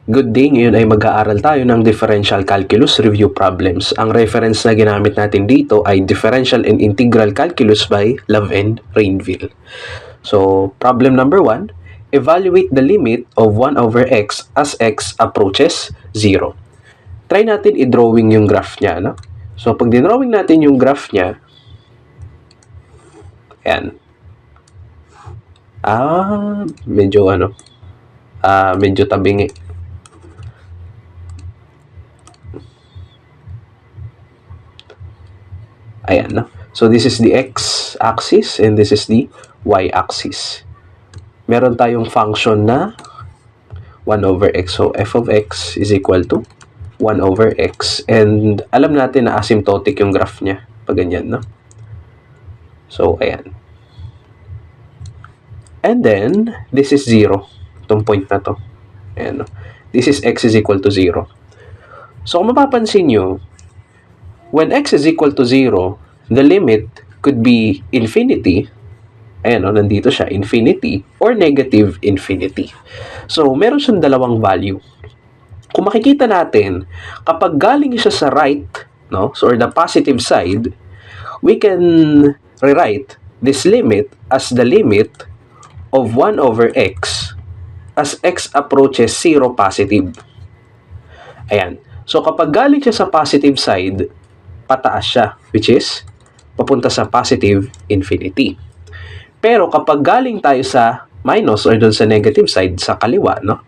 Good day, ngayon ay mag-aaral tayo ng Differential Calculus Review Problems. Ang reference na ginamit natin dito ay Differential and Integral Calculus by Love and Rainville. So, problem number 1, evaluate the limit of 1 over x as x approaches 0. Try natin i-drawing yung graph niya, no? So, pag dinrawing natin yung graph niya, ayan. Medyo tabingi. Ayan, no? So, this is the x-axis and this is the y-axis. Meron tayong function na 1 over x. So, f of x is equal to 1 over x. And alam natin na asymptotic yung graph niya. Pag ganyan, no? So, ayan. And then, this is 0. Itong point na to. Ayan, no? This is x is equal to 0. So, kung mapapansin nyo, when x is equal to 0, the limit could be infinity. Ayan, no? Nandito siya, infinity or negative infinity. So, meron siyang dalawang value. Kung makikita natin, kapag galing siya sa right, no, so, or the positive side, we can rewrite this limit as the limit of 1 over x as x approaches 0 positive. Ayan. So, kapag galing siya sa positive side, pataas siya, which is papunta sa positive infinity. Pero kapag galing tayo sa minus or doon sa negative side, sa kaliwa, no?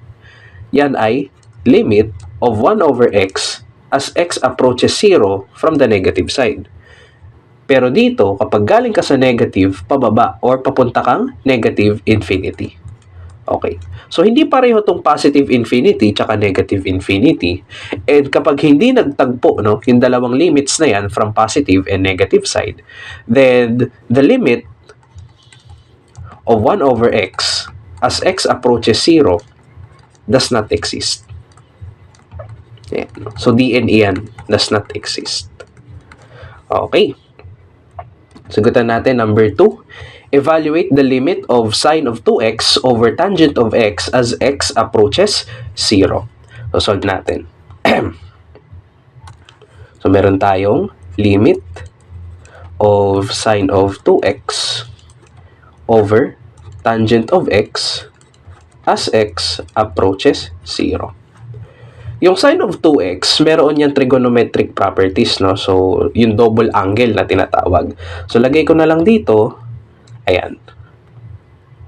Yan ay limit of 1 over x as x approaches 0 from the negative side. Pero dito, kapag galing ka sa negative, pababa or papunta kang negative infinity. Okay. So, hindi pareho itong positive infinity tsaka negative infinity. And kapag hindi nagtagpo, no, yung dalawang limits na yan from positive and negative side, then the limit of 1 over x as x approaches 0 does not exist. Yeah. So, D and E yan does not exist. Okay. Sagutan natin number 2. Evaluate the limit of sine of 2x over tangent of x as x approaches 0. So, solve natin. So, meron tayong limit of sine of 2x over tangent of x as x approaches 0. Yung sine of 2x, meron yan trigonometric properties, no? So, yung double angle na tinatawag. So, lagay ko na lang dito, ayan.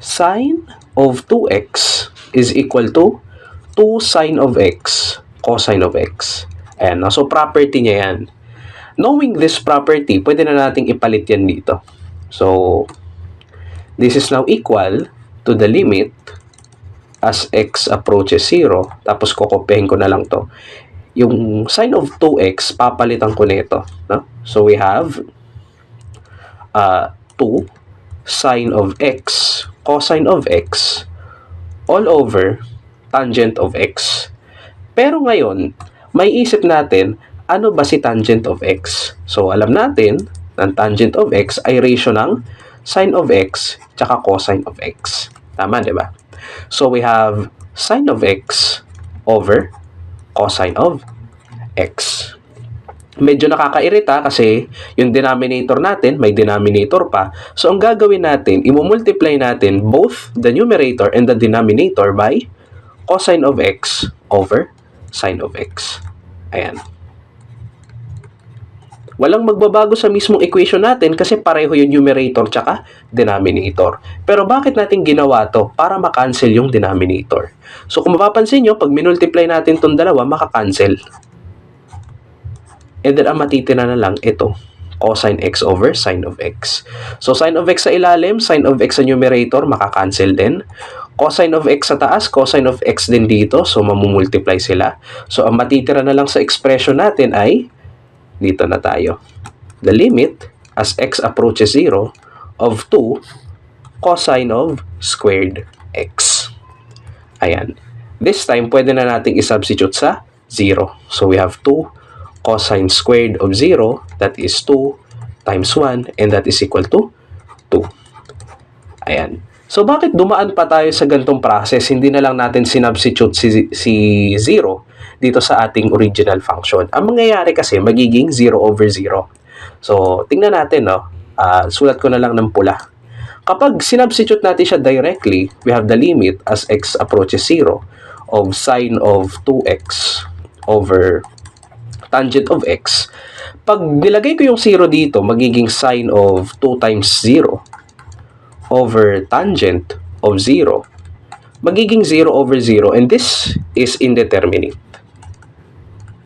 Sine of 2x is equal to 2 sine of x cosine of x. Ayan, no? So, property niya yan. Knowing this property, pwede na nating ipalit yan dito. So, this is now equal to the limit as x approaches 0, tapos kokopyahin ko na lang to. Yung sine of 2x, papalitan ko nito. No? So, we have 2 sine of x cosine of x all over tangent of x. Pero ngayon, may isip natin, ano ba si tangent of x? So, alam natin, ang tangent of x ay ratio ng sine of x tsaka cosine of x. Tama, di ba? So, we have sine of x over cosine of x. Medyo nakakairita kasi yung denominator natin, may denominator pa. So, ang gagawin natin, i-multiply natin both the numerator and the denominator by cosine of x over sine of x. Ayan. Walang magbabago sa mismong equation natin kasi pareho yung numerator tsaka denominator. Pero bakit natin ginawa to? Para makancel yung denominator. So, kung mapapansin nyo, pag minultiply natin itong dalawa, makakancel. And then, ang matitira na lang ito, cosine x over sine of x. So, sine of x sa ilalim, sine of x sa numerator, makakancel din. Cosine of x sa taas, cosine of x din dito. So, mamumultiply sila. So, ang matitira na lang sa expression natin ay dito na tayo. The limit as x approaches 0 of 2 cosine of squared x. Ayan. This time, pwede na nating isubstitute sa 0. So, we have 2 cosine squared of 0, that is 2 times 1, and that is equal to 2. Ayan. So, bakit dumaan pa tayo sa gantong process? Hindi na lang natin sinubstitute si 0 dito sa ating original function. Ang mangyayari kasi, magiging 0 over 0. So, tingnan natin, no? Sulat ko na lang ng pula. Kapag sinubstitute natin siya directly, we have the limit as x approaches 0 of sine of 2x over tangent of x. Pag nilagay ko yung 0 dito, magiging sine of 2 times 0 over tangent of 0. Magiging 0 over 0, and this is indeterminate.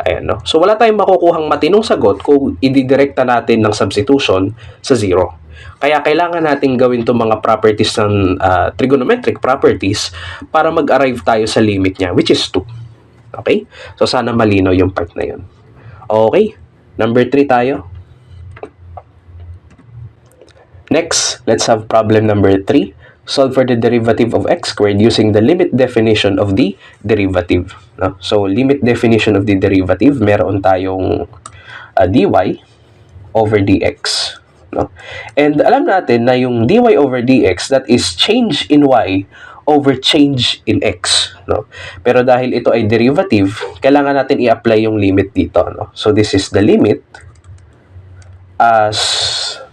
Ayan, no? So, wala tayong makukuhang matinong sagot kung ididirekta natin ng substitution sa 0. Kaya kailangan natin gawin itong mga properties ng trigonometric properties para mag-arrive tayo sa limit niya, which is 2. Okay? So, sana malinaw yung part na yun. Okay? Number 3 tayo. Next, let's have problem number 3. Solve for the derivative of x squared using the limit definition of the derivative. No? So, limit definition of the derivative, meron tayong dy over dx. No? And alam natin na yung dy over dx, that is change in y over change in x. No? Pero dahil ito ay derivative, kailangan natin i-apply yung limit dito. No? So, this is the limit as,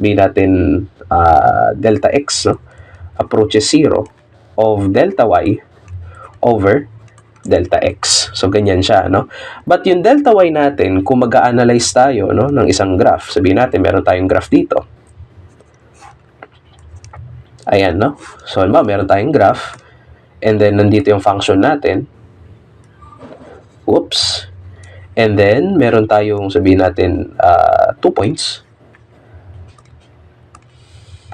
be natin delta x, no? Approaches 0 of delta y over delta x. So, ganyan siya, no? But yung delta y natin, kung mag-a-analyze tayo, no, ng isang graph, sabihin natin, meron tayong graph dito. Ayan, no? So, meron tayong graph, and then, nandito yung function natin. Oops. And then, meron tayong, sabihin natin, 2 points.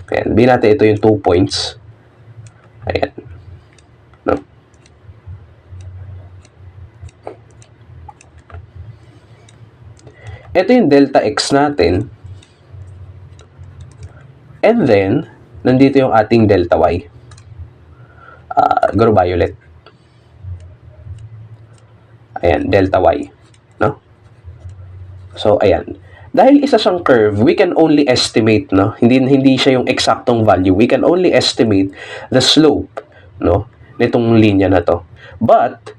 Ayan, sabihin natin, ito yung 2 points. Ayan. No? Ito yung delta x natin. And then, nandito yung ating delta y. Go violet. Ayan, delta y. No? So, ayan. Dahil isa siyang curve, we can only estimate, no? Hindi siya yung eksaktong value. We can only estimate the slope, no, nitong linya na to. But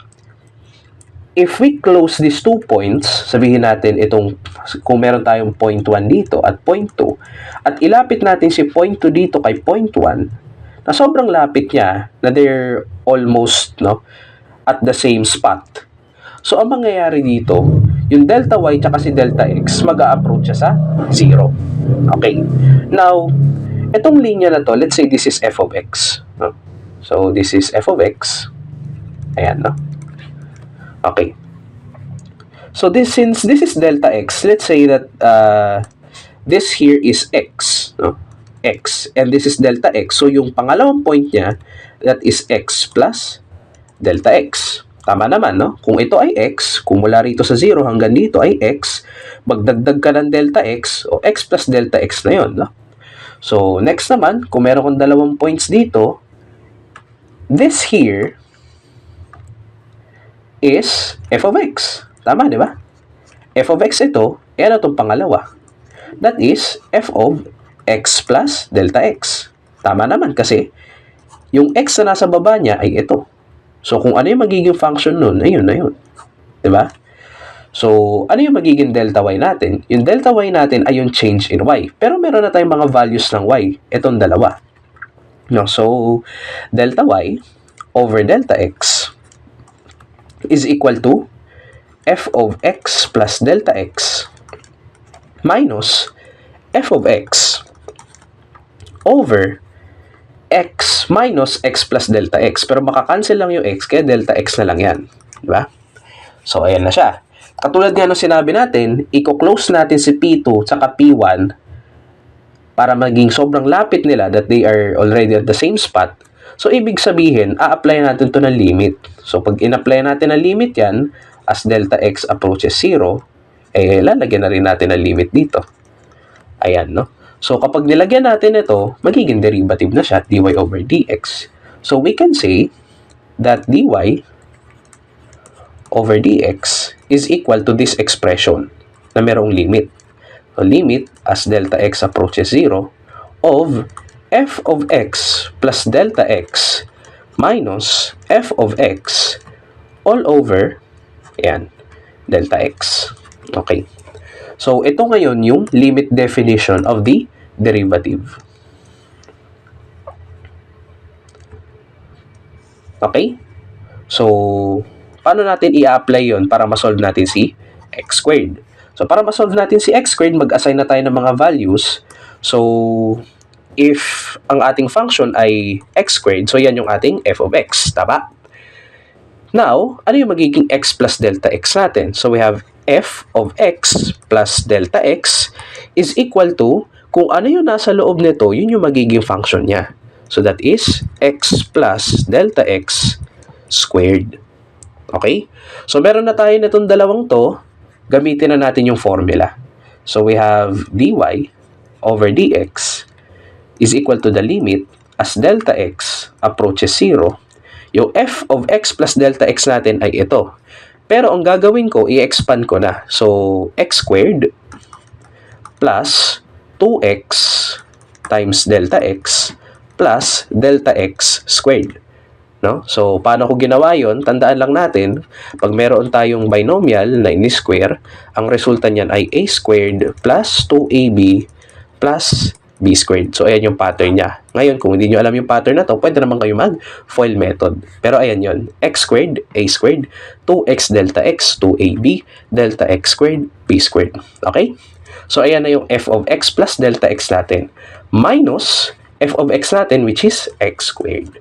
if we close these 2 points, sabihin natin itong, kung meron tayong point 1 dito at point 2, at ilapit natin si point 2 dito kay point 1, na sobrang lapit niya, na they're almost, no, at the same spot. So, ang mangyayari dito, yung delta y tsaka si delta x, mag-a-approach siya sa 0. Okay. Now, itong linya na to, let's say this is f of x. No? So, this is f of x. Ayan, no? Okay. So, since this is delta x, let's say that this here is x. No? X. And this is delta x. So, yung pangalawang point niya, that is x plus delta x. Tama naman, no? Kung ito ay x, kung mula rito sa 0 hanggang dito ay x, magdagdag ka ng delta x, o x plus delta x na yun, no? So, next naman, kung meron kong dalawang points dito, this here is f of x. Tama, di ba? F of x ito, ano itong pangalawa? That is f of x plus delta x. Tama naman kasi, yung x na nasa baba niya ay ito. So, kung ano yung magiging function nun, ayun na yun. Diba? So, ano yung magiging delta y natin? Yung delta y natin ay yung change in y. Pero meron na tayong mga values ng y. Itong dalawa. No? So, delta y over delta x is equal to f of x plus delta x minus f of x over x minus x plus delta x. Pero makakancel lang yung x, kaya delta x na lang yan. Diba? So, ayan na siya. Katulad nga nung sinabi natin, i-close natin si P2 tsaka P1 para maging sobrang lapit nila that they are already at the same spot. So, ibig sabihin, a-apply natin to ng limit. So, pag in-apply natin ng limit yan, as delta x approaches 0, lalagyan na rin natin ng limit dito. Ayan, no? So, kapag nilagyan natin ito, magiging derivative na siya, dy over dx. So, we can say that dy over dx is equal to this expression na merong limit. So, limit as delta x approaches 0 of f of x plus delta x minus f of x all over, yan, delta x. Okay. So, ito ngayon yung limit definition of the derivative. Okay? So, paano natin i-apply yon para ma-solve natin si x squared? So, para ma-solve natin si x squared, mag-assign na tayo ng mga values. So, if ang ating function ay x squared, so yan yung ating f of x. Tama? Now, ano yung magiging x plus delta x natin? So, we have f of x plus delta x is equal to, kung ano yung nasa loob nito, yun yung magiging function niya. So, that is x plus delta x squared. Okay? So, meron na tayo na itong dalawang to. Gamitin na natin yung formula. So, we have dy over dx is equal to the limit as delta x approaches 0. Yung f of x plus delta x natin ay ito. Pero ang gagawin ko, i-expand ko na. So, x squared plus 2x times delta x plus delta x squared. No? So, paano ko ginawa yon? Tandaan lang natin, pag meron tayong binomial na ini-square, ang resulta niyan ay a squared plus 2ab plus b squared. So, ayan yung pattern niya. Ngayon, kung hindi nyo alam yung pattern na to, pwede naman kayo mag-FOIL method. Pero ayan yun. X squared, a squared, 2x delta x, 2ab, delta x squared, b squared. Okay? So, ayan na yung f of x plus delta x natin. Minus f of x natin, which is x squared.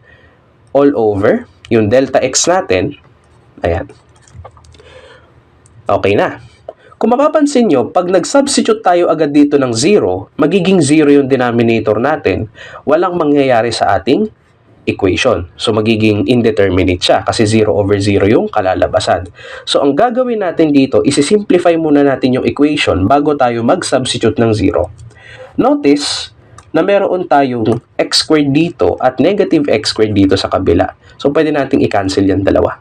All over, yung delta x natin, ayan. Okay na. Kung mapapansin nyo, pag nag-substitute tayo agad dito ng 0, magiging 0 yung denominator natin, walang mangyayari sa ating equation. So, magiging indeterminate siya kasi 0 over 0 yung kalalabasan. So, ang gagawin natin dito, isi-simplify muna natin yung equation bago tayo mag-substitute ng 0. Notice na meron tayong x squared dito at negative x squared dito sa kabila. So, pwede nating i-cancel yan dalawa.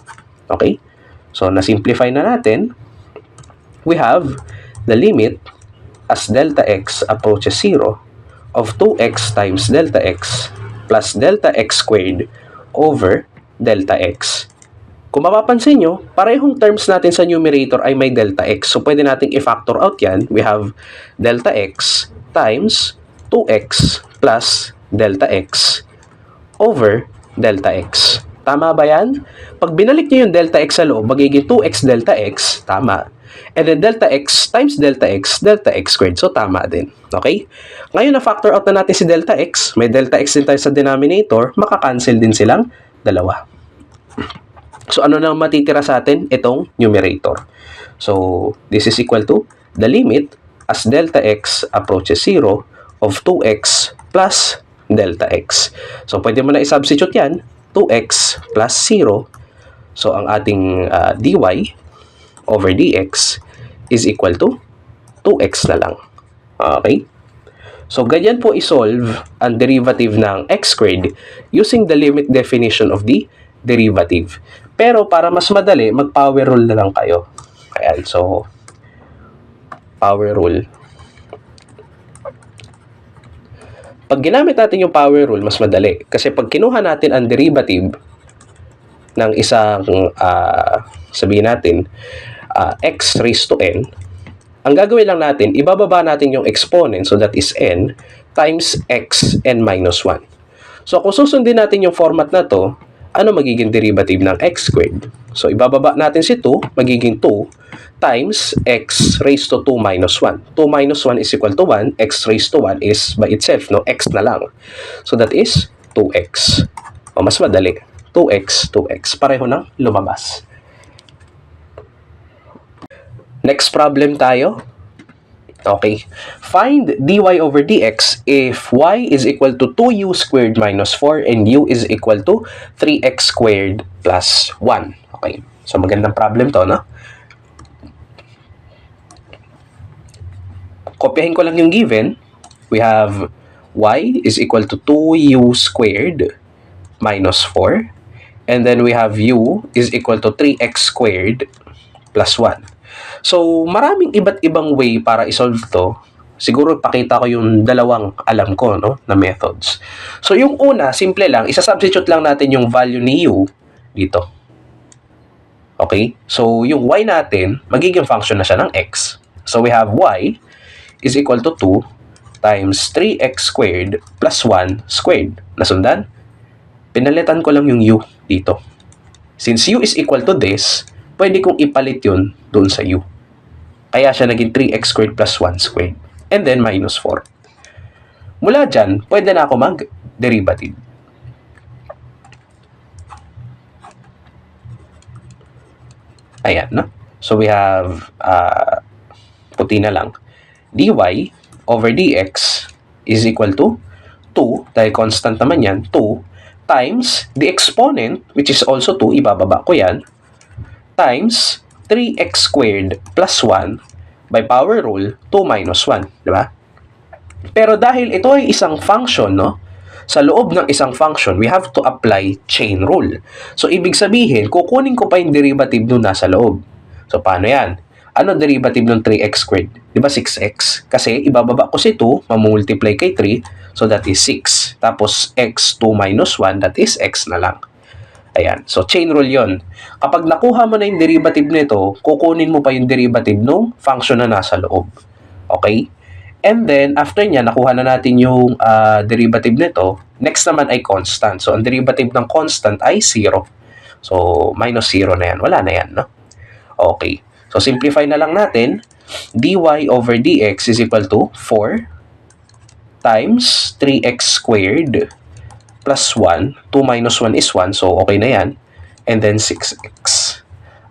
Okay? So, na-simplify na natin. We have the limit as delta x approaches 0 of 2x times delta x plus delta x squared over delta x. Kung mapapansin nyo, parehong terms natin sa numerator ay may delta x. So, pwede nating i-factor out yan. We have delta x times 2x plus delta x over delta x. Tama ba yan? Pag binalik nyo yung delta x sa loob, magiging 2x delta x. Tama. And then delta x times delta x squared. So, tama din. Okay? Ngayon, na-factor out na natin si delta x. May delta x din tayo sa denominator. Makakancel din silang dalawa. So, ano na matitira sa atin? Itong numerator. So, this is equal to the limit as delta x approaches 0 of 2x plus delta x. So, pwede mo na i-substitute yan. 2x plus 0. So, ang ating dy over dx is equal to 2x na lang. Okay? So, ganyan po isolve ang derivative ng x squared using the limit definition of the derivative. Pero, para mas madali, mag-power rule na lang kayo. Ayan, so, power rule. Pag ginamit natin yung power rule, mas madali. Kasi pag kinuha natin ang derivative ng isang, sabihin natin, x raised to n, ang gagawin lang natin, ibababa natin yung exponent, so that is n, times x n minus 1. So, kung susundin natin yung format na to, ano magiging derivative ng x squared? So, ibababa natin si 2, magiging 2, times x raised to 2 minus 1. 2 minus 1 is equal to 1, x raised to 1 is by itself, no? X na lang. So, that is 2x. O, mas madali. 2x, 2x. Pareho nang lumabas. Next problem tayo. Okay. Find dy over dx if y is equal to 2u squared minus 4 and u is equal to 3x squared plus 1. Okay. So, magandang problem to, no? Kopyahin ko lang yung given. We have y is equal to 2u squared minus 4. And then we have u is equal to 3x squared plus 1. So, maraming iba't ibang way para isolve to. siguro pakita ko yung dalawang alam ko, no, na methods. So yung una, simple lang, isa-substitute lang natin yung value ni u dito. Okay? So yung y natin, magiging function na siya ng x. So we have y is equal to 2 times 3x squared plus 1 squared. Nasundan? Pinalitan ko lang yung u dito. Since u is equal to this, pwede kong ipalit yun doon sa u. Kaya siya naging 3x squared plus 1 squared. And then minus 4. Mula dyan, pwede na ako mag-derivative. Ayan, no? So we have, puti na lang, dy over dx is equal to 2, dahil constant naman yan, 2, times the exponent, which is also 2, ibababa ko yan, times 3x squared plus 1 by power rule, 2 minus 1. Diba? Pero dahil ito ay isang function, no? Sa loob ng isang function, we have to apply chain rule. So, ibig sabihin, kukunin ko pa yung derivative nung nasa loob. So, paano yan? Ano derivative ng 3x squared? Diba 6x? Kasi, ibababa ko si 2, mamultiply kay 3, so that is 6. Tapos, x 2 minus 1, that is x na lang. Ayan. So, chain rule yon. Kapag nakuha mo na yung derivative nito, kukunin mo pa yung derivative ng function na nasa loob. Okay? And then, after niya, nakuha na natin yung derivative nito. Next naman ay constant. So, ang derivative ng constant ay 0. So, minus 0 na yan. Wala na yan, no? Okay. So, simplify na lang natin. dy over dx is equal to 4 times 3x squared plus 1. 2 minus 1 is 1. So, okay na yan. And then, 6x.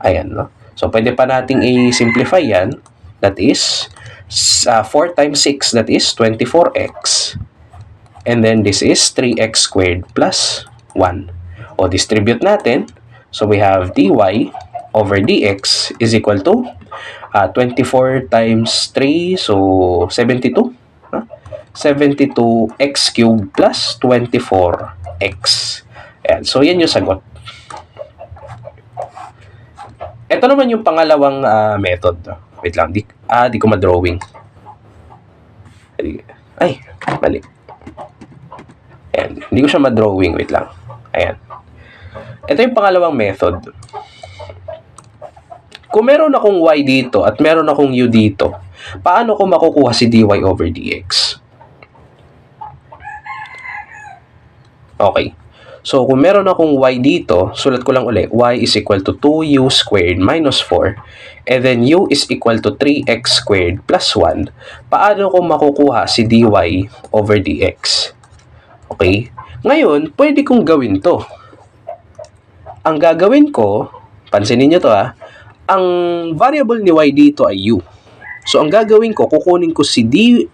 Ayan, no? So, pwede pa nating i-simplify yan. That is, 4 times 6, that is 24x. And then, this is 3x squared plus 1. O, distribute natin. So, we have dy over dx is equal to 24 times 3, so 72. 72x cubed plus 24x. Ayan. So, yan yung sagot. Ito naman yung pangalawang method. Wait lang. Di ko ma-drawing. Ay, mali. Ayan. Hindi ko siya ma-drawing. Wait lang. Ayan. Ito yung pangalawang method. Kung meron akong y dito at meron akong u dito, paano ko makukuha si dy over dx? Okay. So, kung meron akong y dito, sulat ko lang ulit, y is equal to 2u squared minus 4, and then u is equal to 3x squared plus 1. Paano ko makukuha si dy over dx? Okay? Ngayon, pwede kong gawin to. Ang gagawin ko, pansinin nyo to ang variable ni y dito ay u. So, ang gagawin ko, kukunin ko si dy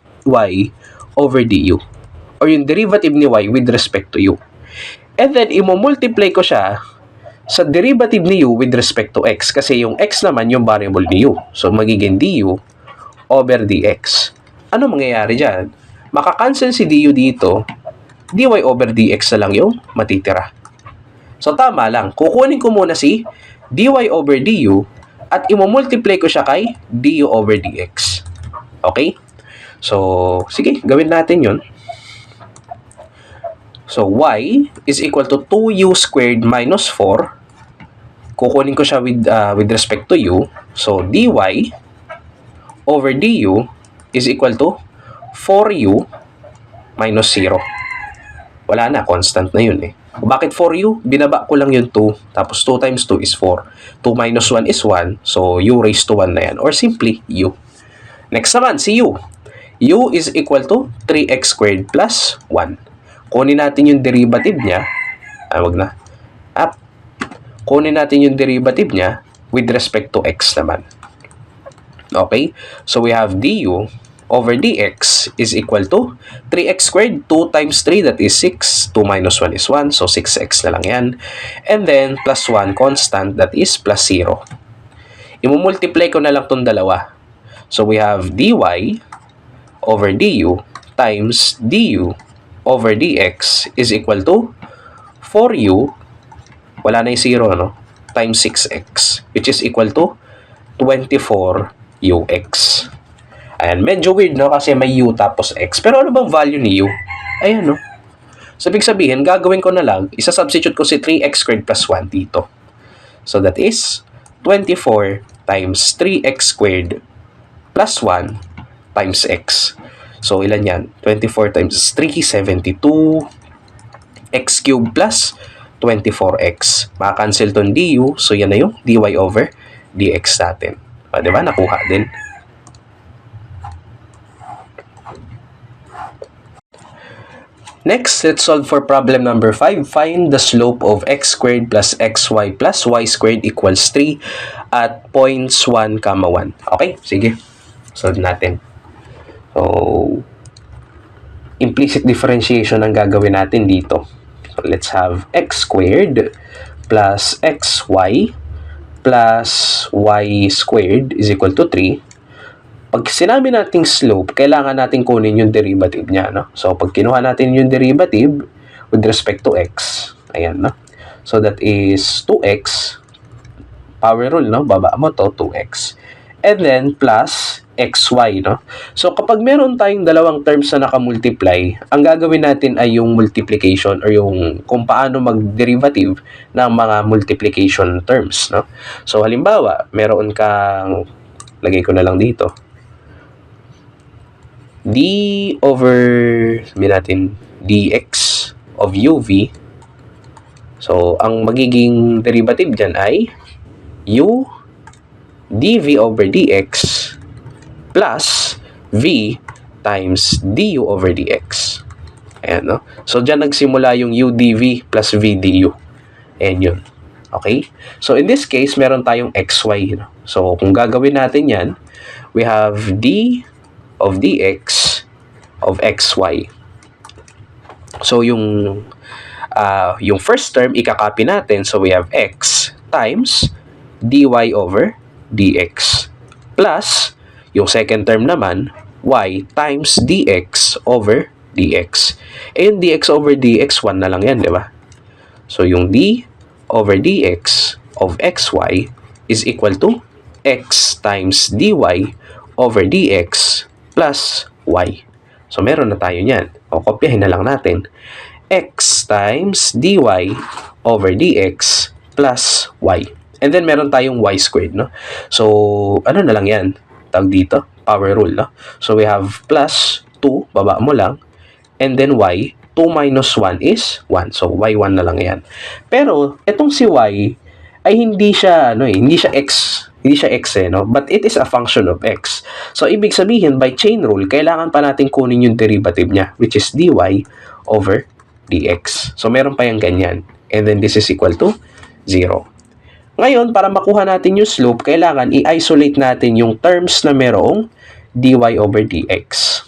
over du. Or yung derivative ni y with respect to u. And then, imo-multiply ko siya sa derivative ni u with respect to x. Kasi yung x naman yung variable ni u. So, magiging du over dx. Ano mangyayari dyan? Makakancel si du dito, dy over dx na lang yung matitira. So, tama lang. Kukunin ko muna si dy over du at imo-multiply ko siya kay du over dx. Okay? So, sige, gawin natin yun. So, y is equal to 2u squared minus 4. Kukunin ko siya with respect to u. So, dy over du is equal to 4u minus 0. Wala na, constant na yun eh. Bakit 4u? Binaba ko lang yung 2. Tapos 2 times 2 is 4. 2 minus 1 is 1. So, u raised to 1 na yan. Or simply, u. Next naman, si u. u is equal to 3x squared plus 1. Kunin natin yung derivative niya. Wag na. Kunin natin yung derivative niya with respect to x naman. Okay? So, we have du over dx is equal to 3x squared. 2 times 3, that is 6. 2 minus 1 is 1. So, 6x na lang yan. And then, plus 1 constant, that is plus 0. Imumultiply ko na lang itong dalawa. So, we have dy over du times du over dx is equal to 4u, wala na yung 0, no? Times 6x, which is equal to 24ux. Ayan, medyo weird, no? Kasi may u tapos x. Pero ano bang value ni u? Ayan, no? So, ibig sabihin, gagawin ko na lang, isa-substitute ko si 3x squared plus 1 dito. So, that is 24 times 3x squared plus 1 times x. So, ilan yan? 24 times 3, 72 x cubed plus 24x. Maka-cancel tong du. So, yan na yung dy over dx natin. Diba? Nakuha din. Next, let's solve for problem number 5. Find the slope of x squared plus xy plus y squared equals 3 at points 1, 1. Okay, sige. Solve natin. So, implicit differentiation ang gagawin natin dito. So, let's have x squared plus xy plus y squared is equal to 3. Pag sinabi nating slope, kailangan natin kunin yung derivative niya, no? So, pag kinuha natin yung derivative with respect to x, ayan, no? So, that is 2x, power rule, no? Baba mo to, 2x. And then, plus xy, no? So, kapag meron tayong dalawang terms na nakamultiply, ang gagawin natin ay yung multiplication or yung kung paano mag-derivative ng mga multiplication terms, no? So, halimbawa, meron kang, lagay ko na lang dito, d over, sabihin natin, dx of uv. So, ang magiging derivative dyan ay u dv over dx plus v times du over dx. Ayan, no? So, dyan nagsimula yung u dv plus v du. Ayan yun. Okay? So, in this case, meron tayong xy. No? So, kung gagawin natin yan, we have d of dx of xy. So, yung first term, ikakopy natin. So, we have x times dy over dx plus yung second term naman, y times dx over dx. Eh, yung dx over dx, 1 na lang yan, di ba? So, yung d over dx of xy is equal to x times dy over dx plus y. So, meron na tayo niyan. O, kopyahin na lang natin. X times dy over dx plus y. And then, meron tayong y squared, no? So, ano na lang yan? Tawag dito, power rule, no? So, we have plus 2, baba mo lang. And then, y, 2 minus 1 is 1. So, y1 na lang yan. Pero, itong si y, ay hindi siya, hindi siya x. Hindi siya x, no? But it is a function of x. So, ibig sabihin, by chain rule, kailangan pa natin kunin yung derivative niya, which is dy over dx. So, meron pa yung ganyan. And then, this is equal to 0. Ngayon, para makuha natin yung slope, kailangan i-isolate natin yung terms na merong dy over dx.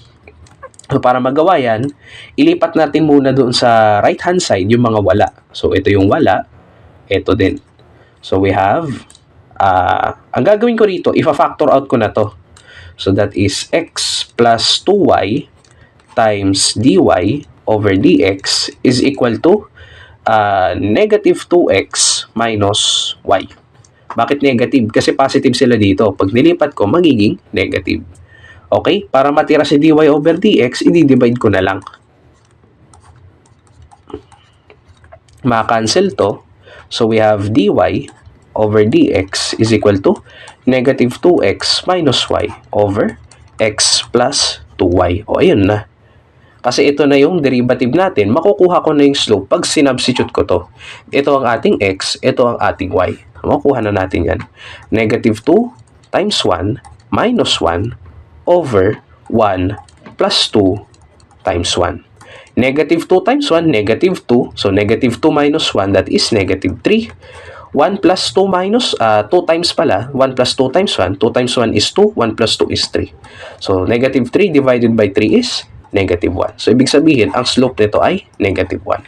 So, para magawa yan, ilipat natin muna doon sa right-hand side yung mga wala. So, ito yung wala. Ito din. So, we have, ang gagawin ko rito, ifa-factor out ko na to. So, that is x plus 2y times dy over dx is equal to negative 2x minus y. Bakit negative? Kasi positive sila dito. Pag nilipat ko, magiging negative. Okay? Para matira si dy over dx, i-divide ko na lang. Ma-cancel to. So, we have dy over dx is equal to negative 2x minus y over x plus 2y. O, ayun na. Kasi ito na yung derivative natin. Makukuha ko na yung slope pag sinubstitute ko to. Ito ang ating x, ito ang ating y. Makukuha na natin yan. Negative 2 times 1 minus 1 over 1 plus 2 times 1. Negative 2 times 1, negative 2. So, negative 2 minus 1, that is negative 3. 1 plus 2 minus, 2 times pala. 1 plus 2 times 1. 2 times 1 is 2. 1 plus 2 is 3. So, negative 3 divided by 3 is negative 1. So, ibig sabihin, ang slope nito ay negative 1.